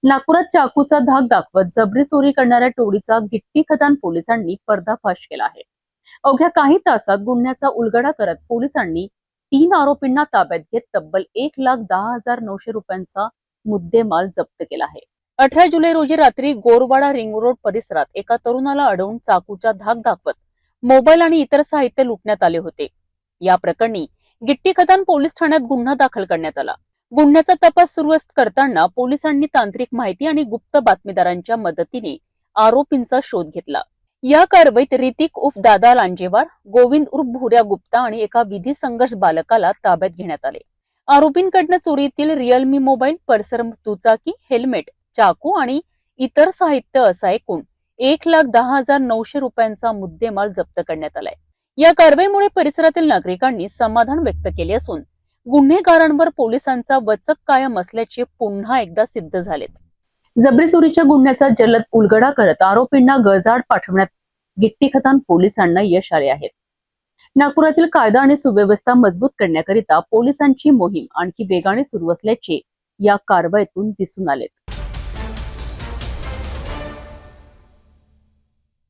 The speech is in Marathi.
नागपुरात चाकूचा धाक दाखवत जबरी चोरी करणाऱ्या टोळीचा गिट्टी खदान पोलिसांनी पर्दाफाश केला आहे. अवघ्या काही तासात गुन्ह्याचा उलगडा करत पोलिसांनी 3 आरोपींना ताब्यात घेत तब्बल 1,10,900 रुपयांचा मुद्देमाल जप्त केला आहे. 18 जुलै रोजी रात्री गोरवाडा रिंग रोड परिसरात एका तरुणाला अडवून चाकूचा धाक दाखवत मोबाईल आणि इतर साहित्य लुटण्यात आले होते. या प्रकरणी गिट्टी खदान पोलीस ठाण्यात गुन्हा दाखल करण्यात आला. गुन्ह्याचा तपास सुरू करताना पोलिसांनी तांत्रिक माहिती आणि गुप्त बातमीदारांच्या मदतीने आरोपींचा शोध घेतला. या कारवाईत ऋतिक उर्फ दादा लांजेवार, गोविंद उर्फ भुऱ्या गुप्ता आणि एका विधी संघर्ष बालकाला ताब्यात घेण्यात आले. आरोपींकडनं चोरीतील रिअलमी मोबाईल, पर्सर, दुचाकी, हेल्मेट, चाकू आणि इतर साहित्य असा एकूण 1,10,900 रुपयांचा मुद्देमाल जप्त करण्यात आलाय. या कारवाईमुळे परिसरातील नागरिकांनी समाधान व्यक्त केले असून गुन्हेगारांवर पोलिसांचा वचक कायम असल्याचे पुन्हा एकदा सिद्ध झालेत. जबरी चोरीच्या गुन्ह्याचा जलद उलगडा करत आरोपींना गजाआड पाठवण्यात गिट्टी खदान पोलिसांना यश आले आहे. नागपुरातील कायदा आणि सुव्यवस्था मजबूत करण्याकरिता पोलिसांची मोहीम आणखी वेगाने सुरू असल्याचे या कारवाईतून दिसून आले.